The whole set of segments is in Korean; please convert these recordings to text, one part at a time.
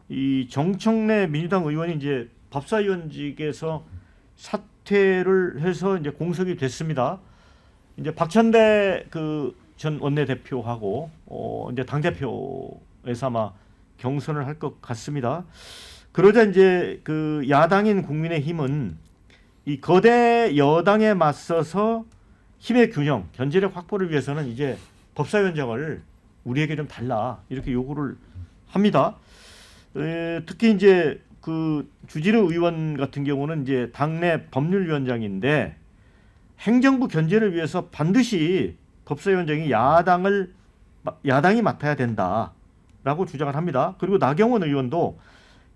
이 정청래 민주당 의원이 이제 법사위원직에서 사퇴를 해서 이제 공석이 됐습니다. 이제 박찬대 그 전 원내대표하고 이제 당 대표에서 아마 경선을 할 것 같습니다. 그러자 이제 그 야당인 국민의힘은 이 거대 여당에 맞서서 힘의 균형, 견제력 확보를 위해서는 이제 법사위원장을 우리에게 좀 달라 이렇게 요구를 합니다. 특히 이제 그 주진우 의원 같은 경우는 이제 당내 법률위원장인데 행정부 견제를 위해서 반드시 법사위원장이 야당이 맡아야 된다라고 주장을 합니다. 그리고 나경원 의원도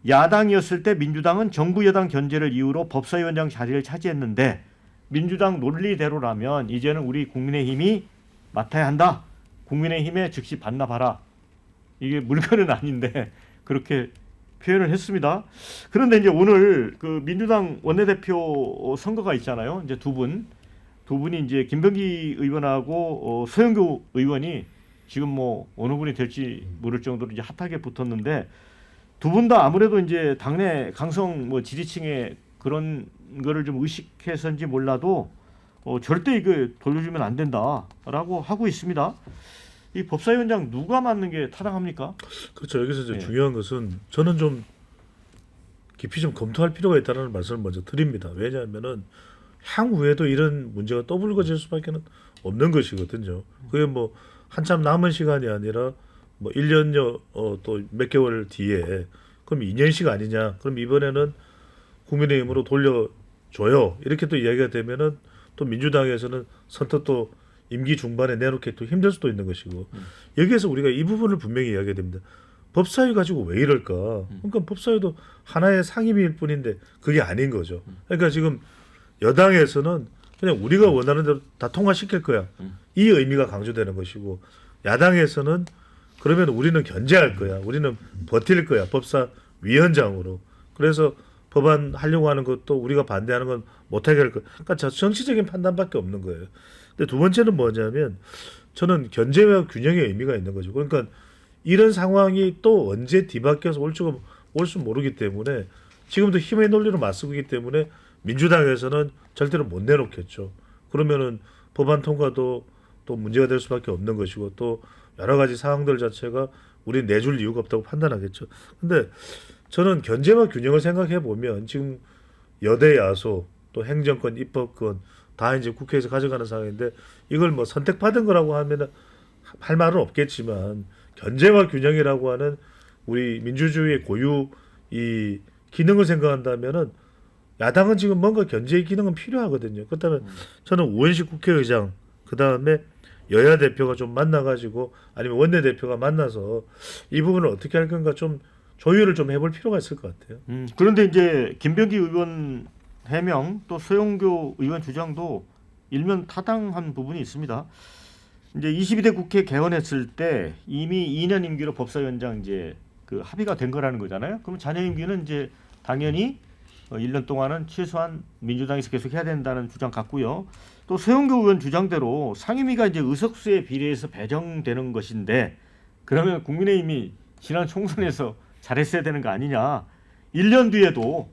야당이었을 때 민주당은 정부 여당 견제를 이유로 법사위원장 자리를 차지했는데 민주당 논리대로라면 이제는 우리 국민의힘이 맡아야 한다. 국민의힘에 즉시 반납하라. 이게 물건은 아닌데 그렇게 표현을 했습니다. 그런데 이제 오늘 그 민주당 원내대표 선거가 있잖아요. 이제 두 분이 이제 김병기 의원하고 서영교 의원이 지금 뭐 어느 분이 될지 모를 정도로 이제 핫하게 붙었는데 두 분 다 아무래도 이제 당내 강성 뭐 지지층의 그런 거를 좀 의식해서인지 몰라도 절대 이거 돌려주면 안 된다라고 하고 있습니다. 이 법사위원장 누가 맡는 게 타당합니까? 그렇죠. 여기서 이제 네. 중요한 것은 저는 좀 깊이 좀 검토할 필요가 있다는 말씀을 먼저 드립니다. 왜냐하면은 향후에도 이런 문제가 또 불거질 수밖에 없는 것이거든요. 그게 뭐 한참 남은 시간이 아니라 뭐 1년여 또 몇 개월 뒤에 그럼 2년씩 아니냐? 그럼 이번에는 국민의힘으로 돌려줘요. 이렇게 또 이야기가 되면은 또 민주당에서는 선뜻 또 임기 중반에 내놓기 또 힘들 수도 있는 것이고 여기에서 우리가 이 부분을 분명히 이야기해야 됩니다. 법사위 가지고 왜 이럴까? 그러니까 법사위도 하나의 상임위일 뿐인데 그게 아닌 거죠. 그러니까 지금 여당에서는 그냥 우리가 원하는 대로 다 통과시킬 거야. 이 의미가 강조되는 것이고 야당에서는 그러면 우리는 견제할 거야. 우리는 버틸 거야. 법사위원장으로. 그래서 법안 하려고 하는 것도 우리가 반대하는 건 못하게 할 거야. 그러니까 정치적인 판단밖에 없는 거예요. 근데 두 번째는 뭐냐면 저는 견제와 균형의 의미가 있는 거죠. 그러니까 이런 상황이 또 언제 뒤바뀌어서 올수 모르기 때문에 지금도 힘의 논리로 맞서기 때문에 민주당에서는 절대로 못 내놓겠죠. 그러면은 법안 통과도 또 문제가 될 수밖에 없는 것이고 또 여러 가지 상황들 자체가 우리 내줄 이유가 없다고 판단하겠죠. 근데 저는 견제와 균형을 생각해 보면 지금 여대 야소 또 행정권 입법권 다 이제 국회에서 가져가는 상황인데 이걸 뭐 선택받은 거라고 하면 할 말은 없겠지만 견제와 균형이라고 하는 우리 민주주의의 고유 이 기능을 생각한다면은 야당은 지금 뭔가 견제의 기능은 필요하거든요. 그렇다면 저는 우원식 국회의장 그다음에 여야 대표가 좀 만나가지고 아니면 원내대표가 만나서 이 부분을 어떻게 할 건가 좀 조율을 좀 해볼 필요가 있을 것 같아요. 그런데 이제 김병기 의원 해명 또 서영교 의원 주장도 일면 타당한 부분이 있습니다. 이제 22대 국회 개원했을 때 이미 2년 임기로 법사위원장 이제 그 합의가 된 거라는 거잖아요. 그럼 잔여 임기는 이제 당연히 1년 동안은 최소한 민주당에서 계속 해야 된다는 주장 같고요. 또 서영교 의원 주장대로 상임위가 이제 의석수에 비례해서 배정되는 것인데 그러면 국민의힘이 지난 총선에서 잘했어야 되는 거 아니냐. 1년 뒤에도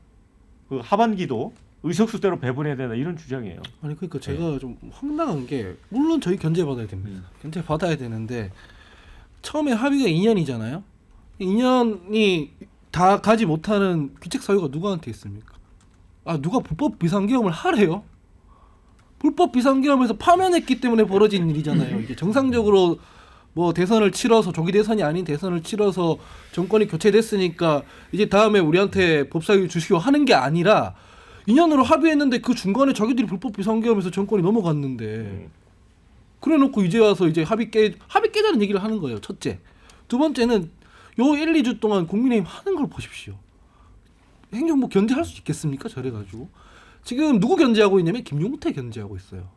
그 하반기도 의석수대로 배분해야 된다 이런 주장이에요. 아니 그러니까 제가 좀 황당한 게 물론 저희 견제 받아야 됩니다. 견제 받아야 되는데 처음에 합의가 2년이잖아요. 2년이 다 가지 못하는 귀책 사유가 누구한테 있습니까? 누가 불법 비상계엄을 하래요? 불법 비상계엄에서 파면했기 때문에 벌어진 일이잖아요. 이게 정상적으로 뭐 대선을 치러서 조기 대선이 아닌 대선을 치러서 정권이 교체됐으니까 이제 다음에 우리한테 법사위 주시오 하는 게 아니라 2년으로 합의했는데 그 중간에 자기들이 불법 비상계엄에서 정권이 넘어갔는데 그래놓고 이제 와서 이제 합의 깨자는 얘기를 하는 거예요. 첫째. 두 번째는 요 1, 2주 동안 국민의힘 하는 걸 보십시오. 행정부 견제할 수 있겠습니까? 저래가지고 지금 누구 견제하고 있냐면 김용태 견제하고 있어요.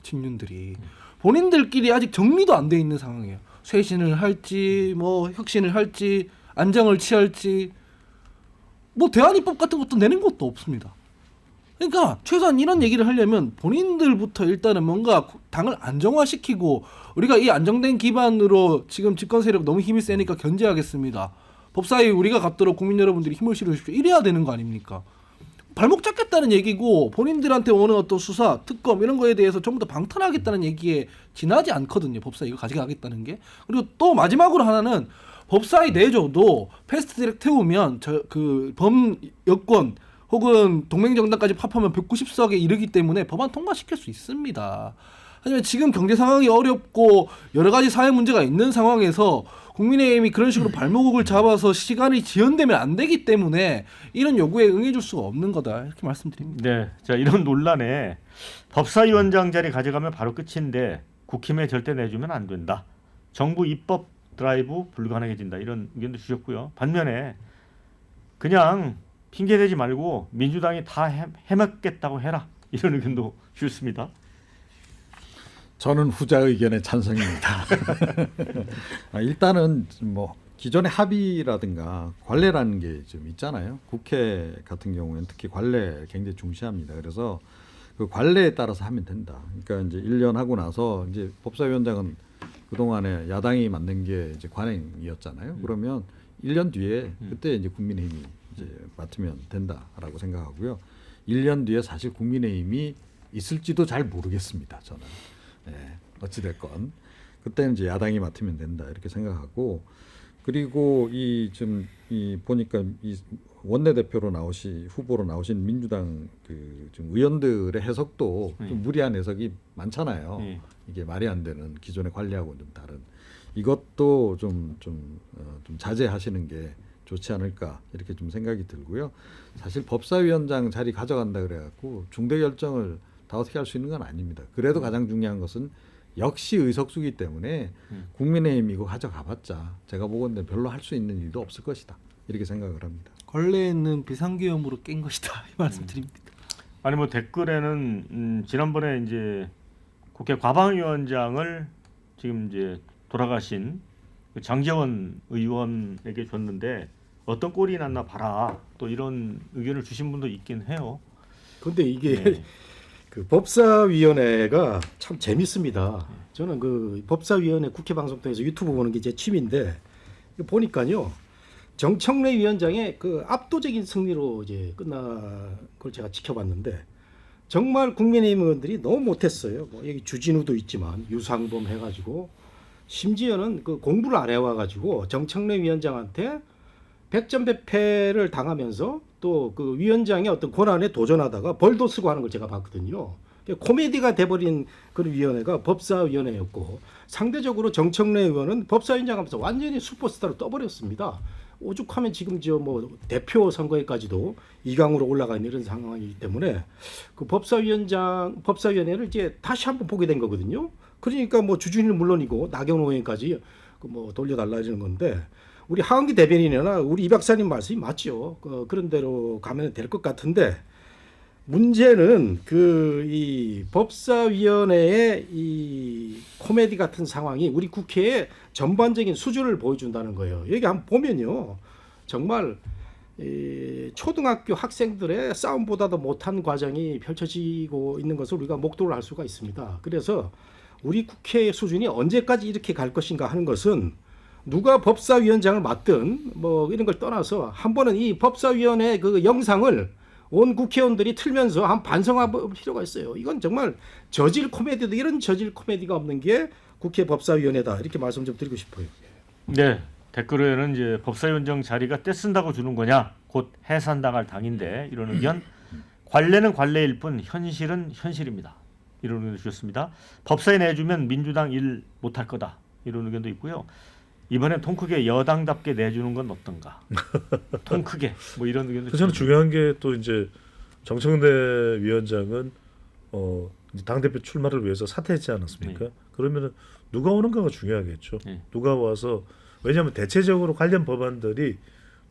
친윤들이 본인들끼리 아직 정리도 안 돼 있는 상황이에요. 쇄신을 할지 뭐 혁신을 할지 안정을 취할지 뭐 대안입법 같은 것도 내는 것도 없습니다. 그러니까 최소한 이런 얘기를 하려면 본인들부터 일단은 뭔가 당을 안정화시키고 우리가 이 안정된 기반으로 지금 집권 세력 너무 힘이 세니까 견제하겠습니다. 법사위 우리가 갖도록 국민 여러분들이 힘을 실어주십시오. 이래야 되는 거 아닙니까? 발목 잡겠다는 얘기고 본인들한테 오는 어떤 수사, 특검 이런 거에 대해서 전부 다 방탄하겠다는 얘기에 지나지 않거든요. 법사위가 가져가겠다는 게. 그리고 또 마지막으로 하나는 법사위 내줘도 패스트트랙 태우면 그 범여권 혹은 동맹정당까지 합하면 190석에 이르기 때문에 법안 통과시킬 수 있습니다. 하지만 지금 경제 상황이 어렵고 여러 가지 사회 문제가 있는 상황에서 국민의힘이 그런 식으로 발목을 잡아서 시간이 지연되면 안 되기 때문에 이런 요구에 응해줄 수가 없는 거다 이렇게 말씀드립니다. 네, 자 이런 논란에 법사위원장 자리 가져가면 바로 끝인데 국힘에 절대 내주면 안 된다. 정부 입법 드라이브 불가능해진다 이런 의견도 주셨고요. 반면에 그냥 핑계 대지 말고 민주당이 다 해먹겠다고 해라 이런 의견도 주셨습니다. 저는 후자 의견에 찬성입니다. 일단은 뭐 기존의 합의라든가 관례라는 게 좀 있잖아요. 국회 같은 경우에는 특히 관례 굉장히 중시합니다. 그래서 그 관례에 따라서 하면 된다. 그러니까 이제 1년 하고 나서 이제 법사위원장은 그동안에 야당이 만든 게 이제 관행이었잖아요. 그러면 1년 뒤에 그때 이제 국민의힘이 이제 맡으면 된다라고 생각하고요. 1년 뒤에 사실 국민의힘이 있을지도 잘 모르겠습니다. 저는. 네, 어찌됐건 그때는 이제 야당이 맡으면 된다 이렇게 생각하고 그리고 이 보니까 이 원내대표로 후보로 나오신 민주당 좀 의원들의 해석도 좀 무리한 해석이 많잖아요. 이게 말이 안 되는 기존의 관리하고는 좀 다른 이것도 좀 자제하시는 게 좋지 않을까 이렇게 좀 생각이 들고요. 사실 법사위원장 자리 가져간다 그래갖고 중대 결정을 다 어떻게 할 수 있는 건 아닙니다. 그래도 가장 중요한 것은 역시 의석수기 때문에 국민의힘 이거 가져가봤자 제가 보건대 별로 할 수 있는 일도 없을 것이다. 이렇게 생각을 합니다. 걸레는 비상계엄으로 깬 것이다 이 말씀드립니다. 아니 뭐 댓글에는 지난번에 이제 국회 과방위원장을 지금 이제 돌아가신 장제원 의원에게 줬는데 어떤 꼴이 났나 봐라 또 이런 의견을 주신 분도 있긴 해요. 근데 이게 네. 그 법사위원회가 참 재밌습니다. 저는 그 법사위원회 국회 방송통해서 유튜브 보는 게 제 취미인데 보니까요 정청래 위원장의 그 압도적인 승리로 이제 끝난 걸 제가 지켜봤는데 정말 국민의힘 의원들이 너무 못했어요. 뭐 여기 주진우도 있지만 유상범 해가지고 심지어는 그 공부를 안 해와가지고 정청래 위원장한테 백전백패를 당하면서 또 그 위원장의 어떤 권한에 도전하다가 벌도 쓰고 하는 걸 제가 봤거든요. 코미디가 돼버린 그런 위원회가 법사위원회였고 상대적으로 정청래 의원은 법사위원장 하면서 완전히 슈퍼스타로 떠버렸습니다. 오죽하면 지금 뭐 대표 선거에까지도 2강으로 올라가 있는 이런 상황이기 때문에 그 법사위원회를 이제 다시 한번 보게 된 거거든요. 그러니까 뭐 주준이는 물론이고 나경원 의원까지 뭐 돌려달라 이러는 건데 우리 하은기 대변인이나 우리 이 박사님 말씀이 맞죠. 그런 대로 가면 될 것 같은데 문제는 이 법사위원회의 이 코미디 같은 상황이 우리 국회의 전반적인 수준을 보여준다는 거예요. 여기 한번 보면요. 정말 초등학교 학생들의 싸움보다도 못한 과정이 펼쳐지고 있는 것을 우리가 목도를 할 수가 있습니다. 그래서 우리 국회의 수준이 언제까지 이렇게 갈 것인가 하는 것은 누가 법사위원장을 맡든 뭐 이런 걸 떠나서 한 번은 이 법사위원회 그 영상을 온 국회의원들이 틀면서 한 반성할 필요가 있어요. 이건 정말 저질 코미디도 이런 저질 코미디가 없는 게 국회 법사위원회다 이렇게 말씀 좀 드리고 싶어요. 네, 댓글에는 이제 법사위원장 자리가 떼쓴다고 주는 거냐 곧 해산당할 당인데 이런 의견. 관례는 관례일 뿐 현실은 현실입니다. 이런 의견을 주셨습니다. 법사위 내주면 민주당 일 못할 거다 이런 의견도 있고요. 이번에 통 크게 여당답게 내주는 건 어떤가? 통 크게 뭐 이런 의견도. 저는 중요한 게 또 이제 정청래 위원장은 당 대표 출마를 위해서 사퇴했지 않았습니까? 네. 그러면은 누가 오는가가 중요하겠죠. 네. 누가 와서 왜냐하면 대체적으로 관련 법안들이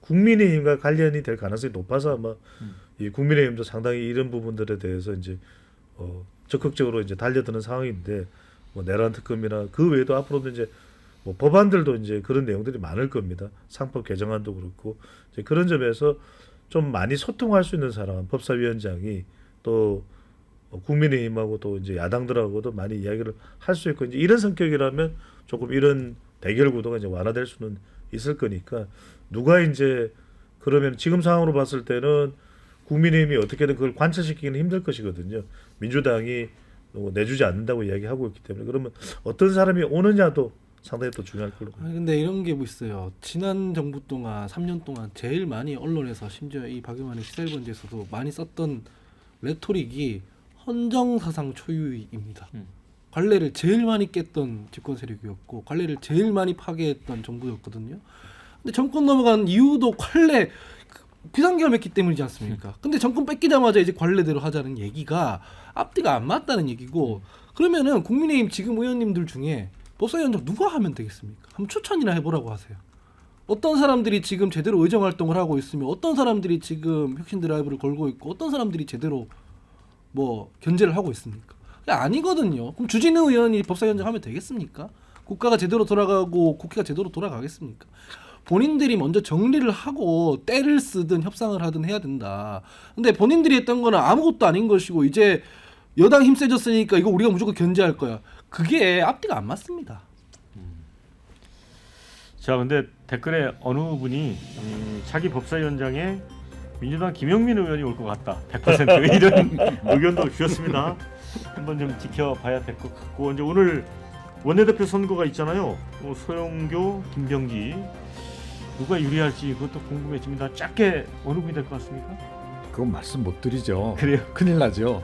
국민의힘과 관련이 될 가능성이 높아서 아마 이 국민의힘도 상당히 이런 부분들에 대해서 이제 적극적으로 이제 달려드는 상황인데 뭐 내란 특검이나 그 외에도 앞으로도 이제 뭐 법안들도 이제 그런 내용들이 많을 겁니다. 상법 개정안도 그렇고 이제 그런 점에서 좀 많이 소통할 수 있는 사람 법사위원장이 또 국민의힘하고 또 이제 야당들하고도 많이 이야기를 할 수 있고 이제 이런 성격이라면 조금 이런 대결 구도가 이제 완화될 수는 있을 거니까 누가 이제 그러면 지금 상황으로 봤을 때는 국민의힘이 어떻게든 그걸 관철시키기는 힘들 것이거든요. 민주당이 내주지 않는다고 이야기하고 있기 때문에 그러면 어떤 사람이 오느냐도 상당히 또 중요할 걸로. 아니 근데 이런 게 뭐 있어요. 지난 정부 동안 3년 동안 제일 많이 언론에서 심지어 이 박용환의 시사일본지에서도 많이 썼던 레토릭이 헌정사상 초유입니다. 관례를 제일 많이 깼던 집권 세력이었고 관례를 제일 많이 파괴했던 정부였거든요. 근데 정권 넘어간 이유도 관례 비상계엄했기 때문이지 않습니까? 근데 정권 뺏기자마자 이제 관례대로 하자는 얘기가 앞뒤가 안 맞다는 얘기고 그러면은 국민의힘 지금 의원님들 중에 법사위원장 누가 하면 되겠습니까? 한번 추천이나 해보라고 하세요. 어떤 사람들이 지금 제대로 의정 활동을 하고 있으며 어떤 사람들이 지금 혁신 드라이브를 걸고 있고 어떤 사람들이 제대로 뭐 견제를 하고 있습니까? 아니거든요. 그럼 주진우 의원이 법사위원장 하면 되겠습니까? 국가가 제대로 돌아가고 국회가 제대로 돌아가겠습니까? 본인들이 먼저 정리를 하고 때를 쓰든 협상을 하든 해야 된다. 근데 본인들이 했던 거는 아무것도 아닌 것이고 이제 여당 힘 세졌으니까 이거 우리가 무조건 견제할 거야. 그게 앞뒤가 안 맞습니다. 자, 근데 댓글에 어느 분이 차기 법사위원장에 민주당 김영민 의원이 올 것 같다. 100% 이런 의견도 주셨습니다. 한번 좀 지켜봐야 될 것 같고 이제 오늘 원내대표 선거가 있잖아요. 소영교, 김병기 누가 유리할지 그것도 궁금해집니다. 짧게 어느 분이 될 것 같습니까? 그건 말씀 못 드리죠. 그래요. 큰일 나죠.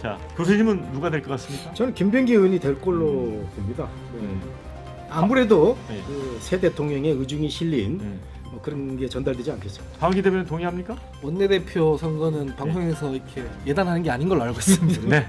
자, 교수님은 누가 될 것 같습니까? 저는 김병기 의원이 될 걸로 봅니다. 아무래도 네. 그 새 대통령의 의중이 실린 뭐 그런 게 전달되지 않겠습니까? 박원기 대변인 동의합니까? 원내대표 선거는 방송에서 이렇게 예단하는 게 아닌 걸로 알고 있습니다. 네.